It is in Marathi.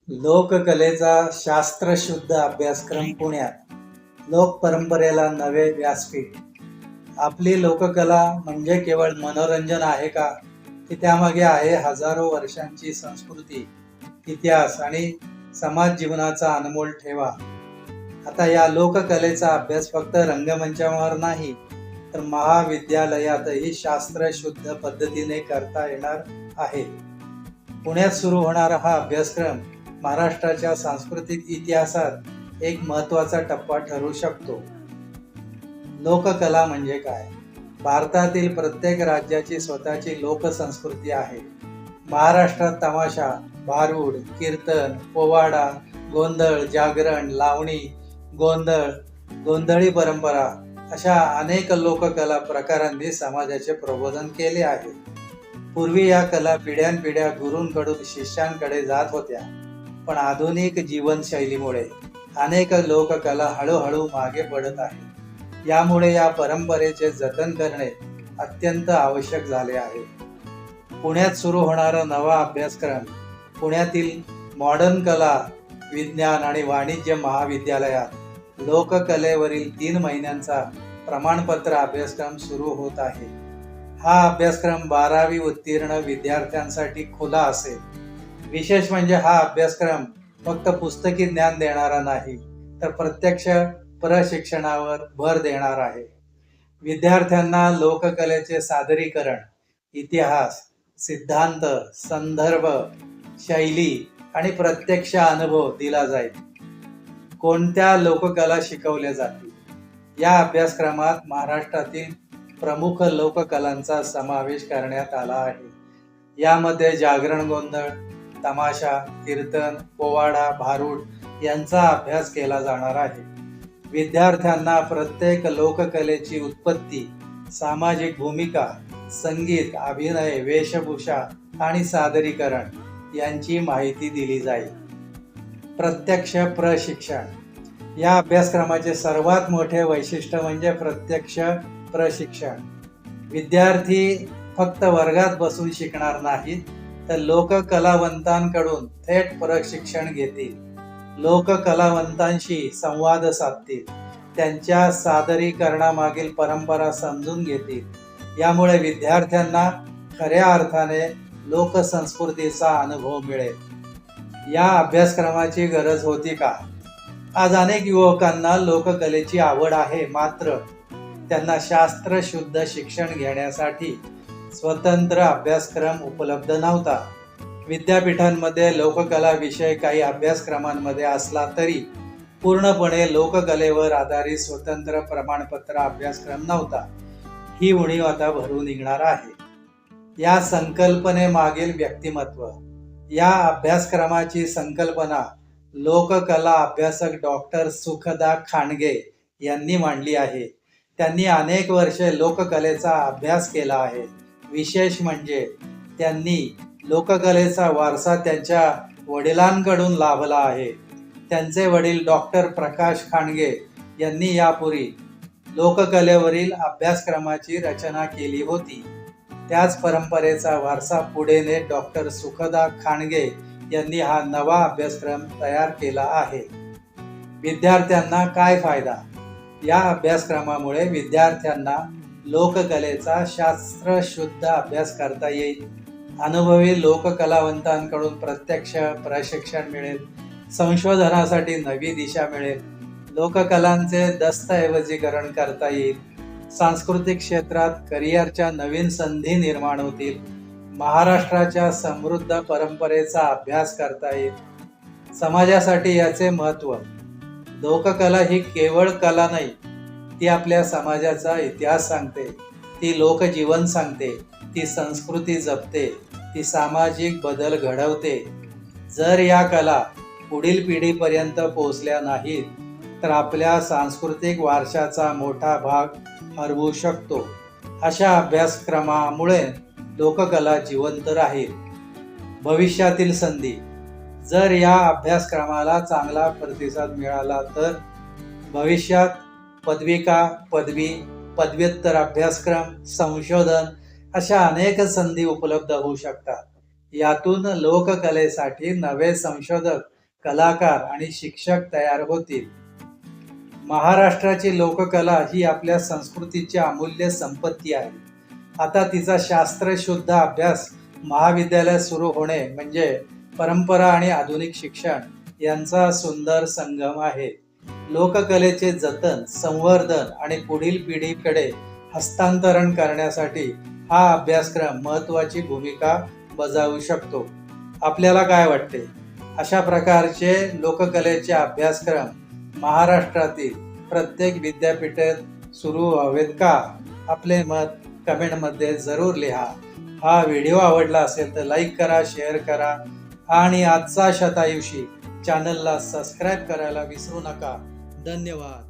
लोककलेचा शास्त्रशुद्ध अभ्यासक्रम पुण्यात. लोक परंपरेला नवे व्यासपीठ. आपली लोककला म्हणजे केवळ मनोरंजन आहे का, की त्यामागे आहे हजारो वर्षांची संस्कृती, इतिहास आणि समाज जीवनाचा अनमोल ठेवा. आता या लोककलेचा अभ्यास फक्त रंगमंचावर नाही, तर महाविद्यालयातही शास्त्रशुद्ध पद्धतीने करता येणार आहे. पुण्यात सुरू होणारा हा अभ्यासक्रम महाराष्ट्राच्या सांस्कृतिक इतिहासात एक महत्त्वाचा टप्पा ठरू शकतो. लोककला म्हणजे काय? भारतातील प्रत्येक राज्याची स्वतःची लोकसंस्कृती आहे. महाराष्ट्रात तमाशा, भारुड, कीर्तन, पोवाडा, गोंधळ, जागरण, लावणी, गोंधळ, गोंधळी परंपरा अशा अनेक लोककला प्रकारांनी समाजाचे प्रबोधन केले आहे. पूर्वी या कला पिढ्यानपिढ्या गुरूंकडून शिष्यांकडे जात होत्या, पण आधुनिक जीवनशैलीमुळे अनेक लोककला हळूहळू मागे पडत आहेत. यामुळे या परंपरेचे जतन करणे अत्यंत आवश्यक झाले आहे. पुण्यात सुरू होणारा नवा अभ्यासक्रम पुण्यातील मॉडर्न कला, विज्ञान आणि वाणिज्य महाविद्यालयात लोककलेवरील 3 महिन्यांचा प्रमाणपत्र अभ्यासक्रम सुरू होत आहे. हा अभ्यासक्रम 12वी उत्तीर्ण विद्यार्थ्यांसाठी खुला असेल. विशेष म्हणजे हा अभ्यासक्रम फक्त पुस्तकी ज्ञान देणारा नाही, तर प्रत्यक्ष प्रशिक्षणावर भर देणार आहे. विद्यार्थ्यांना लोककलेचे सादरीकरण, इतिहास, सिद्धांत, संदर्भ, शैली आणि प्रत्यक्ष अनुभव दिला जाईल. कोणत्या लोककला शिकवल्या जातील? या अभ्यासक्रमात महाराष्ट्रातील प्रमुख लोककलांचा समावेश करण्यात आला आहे. यामध्ये जागरण, गोंधळ, तमाशा, कीर्तन, पोवाडा, भारुड यांचा अभ्यास केला जाणार आहे. विद्यार्थ्यांना प्रत्येक लोककलेची उत्पत्ती, सामाजिक भूमिका, संगीत, अभिनय, वेशभूषा आणि सादरीकरण यांची माहिती दिली जाईल. प्रत्यक्ष प्रशिक्षण. या अभ्यासक्रमाचे सर्वात मोठे वैशिष्ट्य म्हणजे प्रत्यक्ष प्रशिक्षण. विद्यार्थी फक्त वर्गात बसून शिकणार नाहीत, तर लोककलावंतांकडून थेट प्रशिक्षण घेतील. लोककलावंतांशी संवाद साधतील, त्यांच्या सादरीकरणामागील परंपरा समजून घेतील. यामुळे विद्यार्थ्यांना खऱ्या अर्थाने लोकसंस्कृतीचा अनुभव मिळेल. या अभ्यासक्रमाची गरज होती का? आज अनेक युवकांना लोककलेची आवड आहे, मात्र त्यांना शास्त्रशुद्ध शिक्षण घेण्यासाठी स्वतंत्र अभ्यासक्रम उपलब्ध नव्हता. विद्यापीठांमध्ये लोककला विषय काही अभ्यासक्रमांमध्ये असला तरी पूर्णपणे लोककलेवर आधारित स्वतंत्र प्रमाणपत्र अभ्यासक्रम नव्हता. ही उणीव आता भरून निघणार आहे. या संकल्पनेमागील व्यक्तिमत्व. या अभ्यासक्रमाची संकल्पना लोककला अभ्यासक डॉक्टर सुखदा खांडगे यांनी मांडली आहे. त्यांनी अनेक वर्षे लोककलेचा अभ्यास केला आहे. विशेष म्हणजे त्यांनी लोककलेचा वारसा त्यांच्या वडिलांकडून लाभला आहे. त्यांचे वडील डॉक्टर प्रकाश खांडगे यांनी यापूर्वी लोककलेवरील अभ्यासक्रमाची रचना केली होती. त्याच परंपरेचा वारसा पुढे नेत डॉक्टर सुखदा खांडगे यांनी हा नवा अभ्यासक्रम तयार केला आहे. विद्यार्थ्यांना काय फायदा? या अभ्यासक्रमामुळे विद्यार्थ्यांना लोककलेचा शास्त्रशुद्ध अभ्यास करता येईल. अनुभवी लोककलावंतांकडून प्रत्यक्ष प्रशिक्षण मिळेल. संशोधनासाठी नवी दिशा मिळेल. लोककलांचे दस्तऐवजीकरण करता येईल. सांस्कृतिक क्षेत्रात करिअरच्या नवीन संधी निर्माण होतील. महाराष्ट्राच्या समृद्ध परंपरेचा अभ्यास करता येईल. समाजासाठी याचे महत्त्व. लोककला ही केवळ कला नाही, ती आपल्या समाजाचा इतिहास सांगते, ती लोकजीवन सांगते, ती संस्कृती जपते, ती सामाजिक बदल घडवते. जर या कला पुढील पिढीपर्यंत पोहोचल्या नाहीत, तर आपल्या सांस्कृतिक वारशाचा मोठा भाग हरवू शकतो. अशा अभ्यासक्रमामुळे लोककला जिवंत राहील. भविष्यातील संधी. जर या अभ्यासक्रमाला चांगला प्रतिसाद मिळाला तर भविष्यात पदविका, पदवी, पदव्युत्तर अभ्यासक्रम, संशोधन अशा अनेक संधी उपलब्ध होऊ शकतात. यातून लोककलेसाठी नवे संशोधक कलाकार आणि शिक्षक तयार होतील. महाराष्ट्राची लोककला ही आपल्या संस्कृतीची अमूल्य संपत्ती आहे. आता तिचा शास्त्रशुद्ध अभ्यास महाविद्यालय सुरू होणे म्हणजे परंपरा आणि आधुनिक शिक्षण यांचा सुंदर संगम आहे. लोककलेचे जतन, संवर्धन आणि पुढील पिढीकडे हस्तांतरण करण्यासाठी हा अभ्यासक्रम महत्त्वाची भूमिका बजावू शकतो. आपल्याला काय वाटते? अशा प्रकारचे लोककलेचे अभ्यासक्रम महाराष्ट्रातील प्रत्येक विद्यापीठात सुरू व्हावेत का? आपले मत कमेंटमध्ये जरूर लिहा. हा व्हिडिओ आवडला असेल तर लाईक करा, शेअर करा आणि आजचा शतायुषी चॅनलला सबस्क्राईब करायला विसरू नका. धन्यवाद.